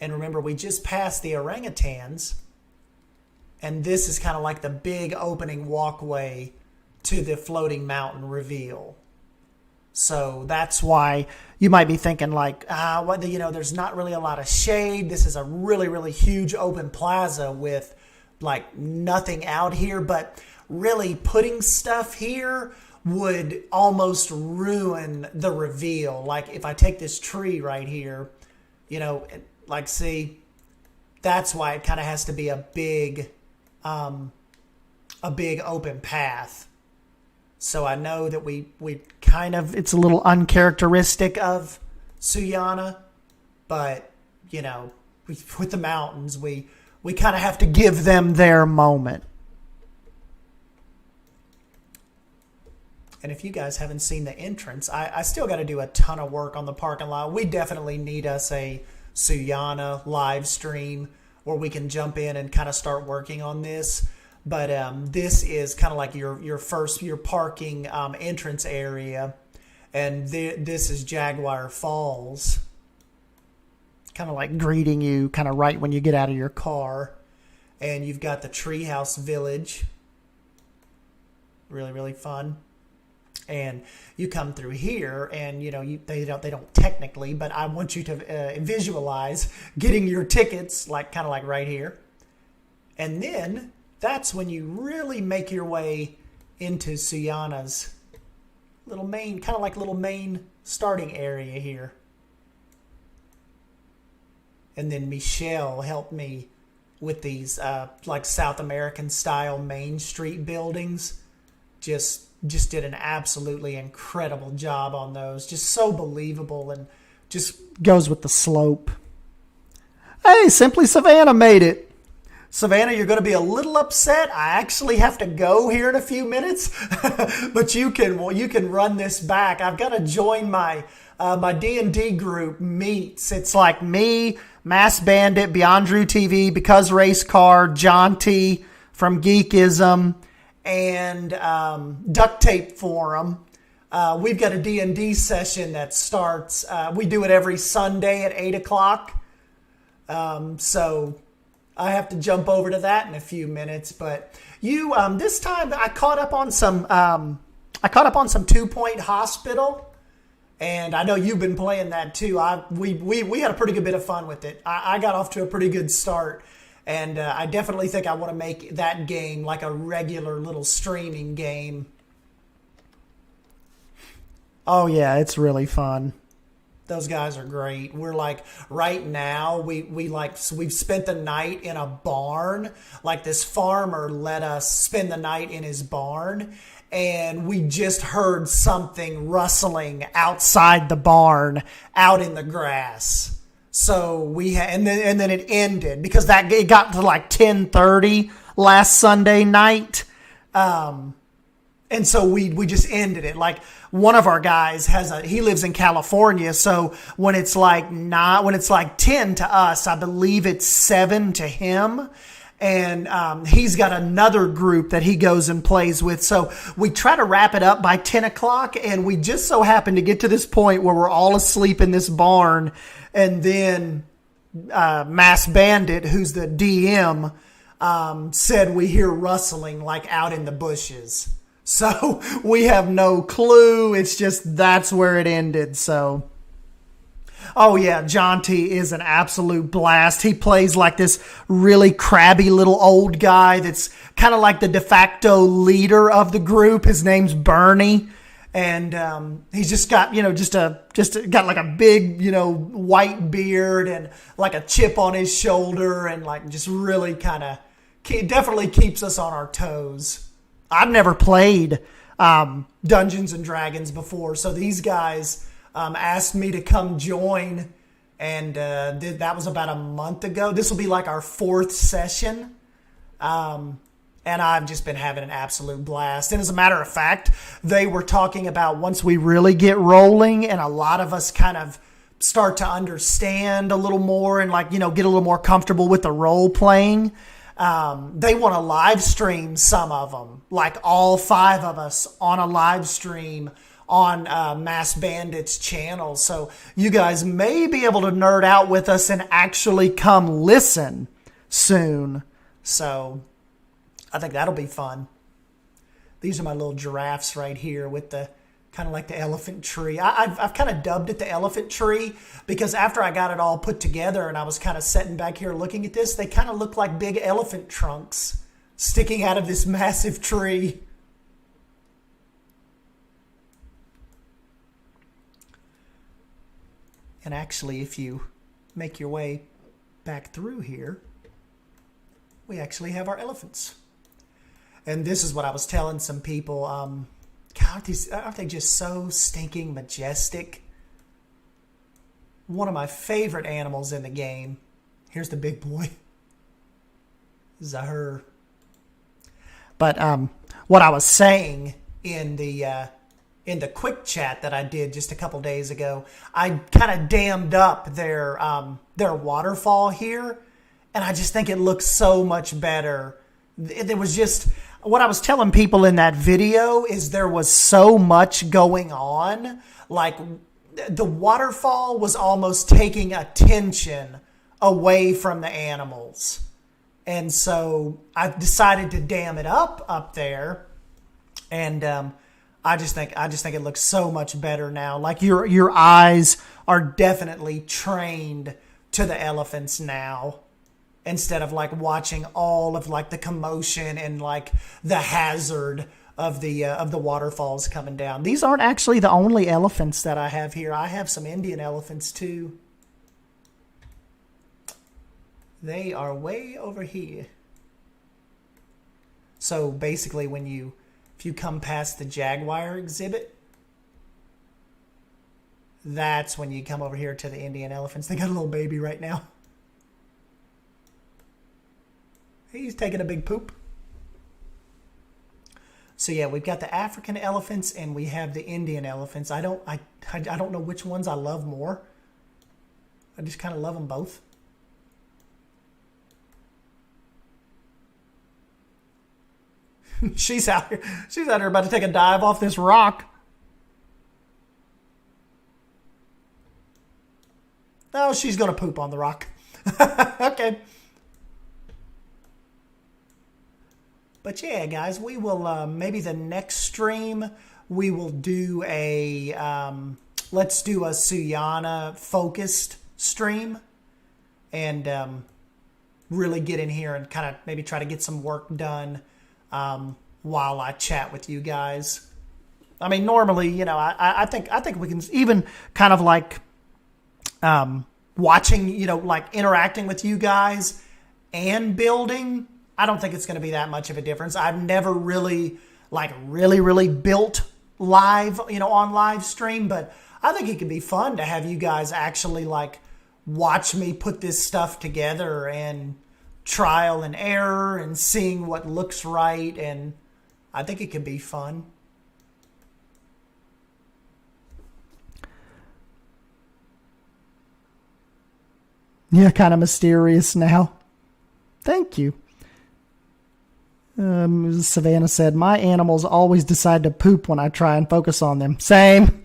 And remember, we just passed the orangutans. And this is kind of like the big opening walkway to the floating mountain reveal. So that's why you might be thinking like, there's not really a lot of shade. This is a really, really huge open plaza with like nothing out here. But really putting stuff here would almost ruin the reveal. Like if I take this tree right here, you know, like see, that's why it kind of has to be a big open path. So I know that we kind of, it's a little uncharacteristic of Suyana, but you know, with the mountains, we kind of have to give them their moment. And if you guys haven't seen the entrance, I still got to do a ton of work on the parking lot. We definitely need us a Suyana live stream where we can jump in and kind of start working on this. But this is kind of like your parking entrance area. And this is Jaguar Falls. Kind of like greeting you kind of right when you get out of your car. And you've got the Treehouse Village. Really, really fun. And you come through here, and you know they don't technically, but I want you to visualize getting your tickets, like kind of like right here, and then that's when you really make your way into Suyana's little main, kind of like little main starting area here. And then Michelle helped me with these like South American style Main Street buildings. Just did an absolutely incredible job on those. Just so believable and just goes with the slope. Hey, Simply Savannah made it. Savannah, you're going to be a little upset. I actually have to go here in a few minutes, but you can run this back. I've got to join my D&D group Meets. It's like me, Mass Bandit, Beyond Drew TV, Because Race Car, John T from Geekism, and Duct Tape Forum. We've got a D&D session that starts, we do it every Sunday at 8 o'clock. So I have to jump over to that in a few minutes. But this time I caught up on some 2 Point Hospital. And I know you've been playing that too. We had a pretty good bit of fun with it. I got off to a pretty good start. And I definitely think I want to make that game like a regular little streaming game. Oh yeah, it's really fun. Those guys are great. We're like, right now, we've spent the night in a barn. Like this farmer let us spend the night in his barn. And we just heard something rustling outside the barn, out in the grass. So and then it ended because it got to like 10:30 last Sunday night, and so we just ended it. Like one of our guys he lives in California, so when it's like 10 to us, I believe it's 7 to him. And he's got another group that he goes and plays with. So we try to wrap it up by 10 o'clock. And we just so happen to get to this point where we're all asleep in this barn. And then Mass Bandit, who's the DM, said we hear rustling like out in the bushes. So we have no clue. It's just that's where it ended. So... oh yeah, John T is an absolute blast. He plays like this really crabby little old guy that's kind of like the de facto leader of the group. His name's Bernie. And he's just got, got like a big, white beard and like a chip on his shoulder, and like just really kind of definitely keeps us on our toes. I've never played Dungeons and Dragons before, so these guys asked me to come join, and that was about a month ago. This will be like our 4th session. And I've just been having an absolute blast. And as a matter of fact, they were talking about once we really get rolling and a lot of us kind of start to understand a little more and get a little more comfortable with the role playing, they want to live stream some of them, like all 5 of us on a live stream on Mass Bandit's channel. So you guys may be able to nerd out with us and actually come listen soon. So I think that'll be fun. These are my little giraffes right here with the kind of like the elephant tree. I've kind of dubbed it the elephant tree because after I got it all put together and I was kind of sitting back here looking at this, they kind of look like big elephant trunks sticking out of this massive tree. And actually, if you make your way back through here, we actually have our elephants. And this is what I was telling some people. God, aren't they just so stinking majestic? One of my favorite animals in the game. Here's the big boy. Zahir. But what I was saying in the quick chat that I did just a couple days ago, I kind of dammed up their waterfall here, and I just think it looks so much better. There was just what I was telling people in that video is there was so much going on. Like the waterfall was almost taking attention away from the animals. And so I decided to dam it up there. And I just think it looks so much better now. Like your eyes are definitely trained to the elephants now, instead of like watching all of like the commotion and like the hazard of the waterfalls coming down. These aren't actually the only elephants that I have here. I have some Indian elephants too. They are way over here. So basically if you come past the jaguar exhibit, that's when you come over here to the Indian elephants. They got a little baby right now. He's taking a big poop. So yeah, we've got the African elephants and we have the Indian elephants. I don't know which ones I love more. I just kind of love them both. She's out here. She's out here about to take a dive off this rock. Oh, she's going to poop on the rock. Okay. But yeah, guys, we will, maybe the next stream, we will do let's do a Suyana focused stream and really get in here and kind of maybe try to get some work done while I chat with you guys. I mean, normally, I think we can even kind of like watching, like interacting with you guys and building. I don't think it's going to be that much of a difference. I've never really built live, on live stream, but I think it could be fun to have you guys actually like watch me put this stuff together and trial and error and seeing what looks right. And I think it could be fun. Yeah, kind of mysterious now. Thank you. Savannah said, my animals always decide to poop when I try and focus on them. Same.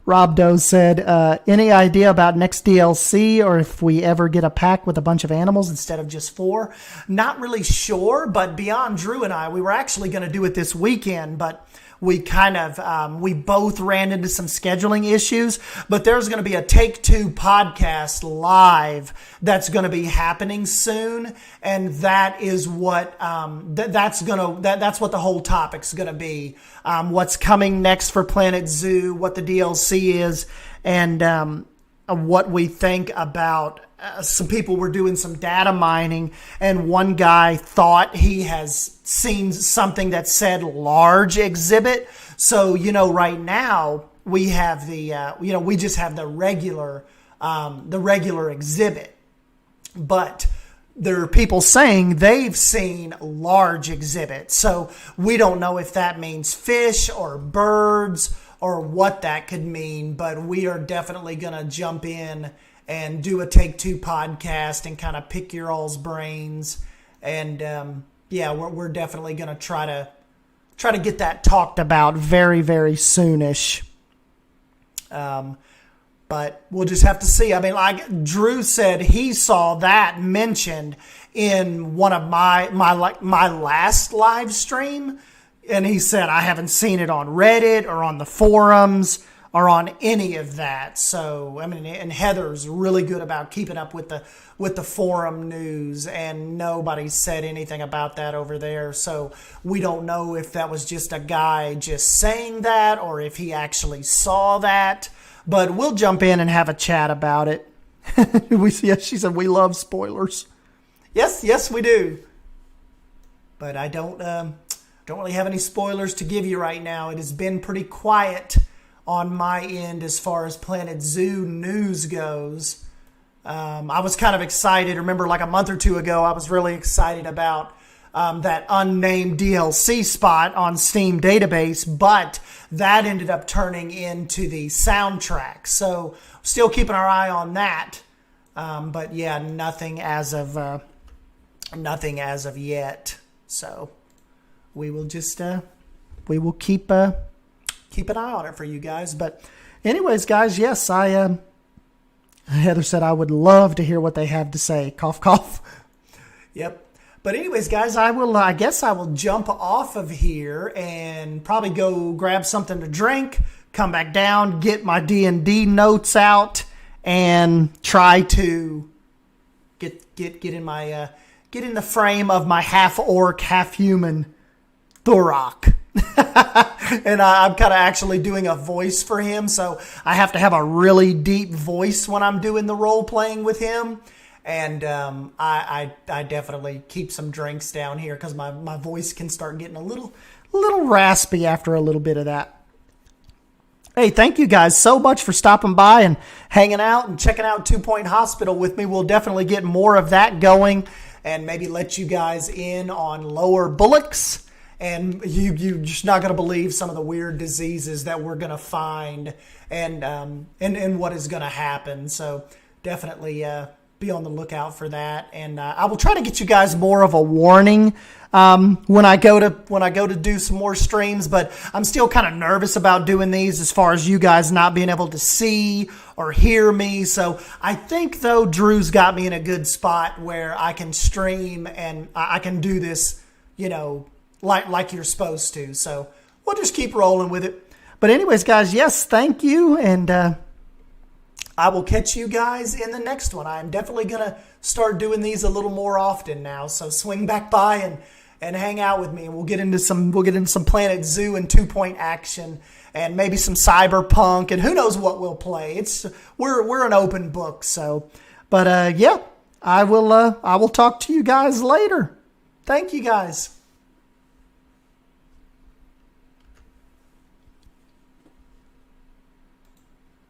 Rob Doe said, any idea about next DLC or if we ever get a pack with a bunch of animals instead of just 4? Not really sure, but beyond Drew and I, we were actually going to do it this weekend, but we kind of, we both ran into some scheduling issues, but there's going to be a Take-Two podcast live that's going to be happening soon. And that is what, that's what the whole topic's going to be. What's coming next for Planet Zoo, what the DLC is, and, what we think about some people were doing some data mining, and one guy thought he has seen something that said large exhibit. So, right now we have the, we just have the regular exhibit, but there are people saying they've seen large exhibit. So we don't know if that means fish or birds or what that could mean, but we are definitely going to jump in and do a Take-Two podcast and kind of pick your all's brains. And we're definitely going to try to get that talked about very, very soonish. But we'll just have to see. I mean, like Drew said, he saw that mentioned in one of my last live stream. And he said, I haven't seen it on Reddit or on the forums or on any of that. So, I mean, and Heather's really good about keeping up with the forum news, and nobody said anything about that over there. So we don't know if that was just a guy just saying that or if he actually saw that. But we'll jump in and have a chat about it. She said, we love spoilers. Yes, we do. But I don't really have any spoilers to give you right now. It has been pretty quiet on my end as far as Planet Zoo news goes. I was kind of excited. Remember, like a month or two ago, I was really excited about that unnamed DLC spot on Steam database, but that ended up turning into the soundtrack. So still keeping our eye on that. But yeah, nothing as of yet. So we will just keep an eye on it for you guys. But anyways, guys, yes, Heather said I would love to hear what they have to say. Cough, cough. Yep. But anyways, guys, I guess I will jump off of here and probably go grab something to drink, come back down, get my D&D notes out, and try to get in the frame of my half-orc, half-human Thorok. And I'm kind of actually doing a voice for him, so I have to have a really deep voice when I'm doing the role-playing with him. And I definitely keep some drinks down here because my voice can start getting a little raspy after a little bit of that. Hey, thank you guys so much for stopping by and hanging out and checking out 2 Point Hospital with me. We'll definitely get more of that going and maybe let you guys in on lower bullocks. And you're just not going to believe some of the weird diseases that we're going to find and what is going to happen. So definitely be on the lookout for that. And I will try to get you guys more of a warning when I go to do some more streams. But I'm still kind of nervous about doing these as far as you guys not being able to see or hear me. So I think, though, Drew's got me in a good spot where I can stream and I can do this, like you're supposed to. So we'll just keep rolling with it. But anyways, guys, yes, thank you. And I will catch you guys in the next one. I'm definitely going to start doing these a little more often now. So swing back by and hang out with me. And we'll get into some Planet Zoo and 2 Point action and maybe some Cyberpunk and who knows what we'll play. We're an open book. So, but yeah, I will talk to you guys later. Thank you guys.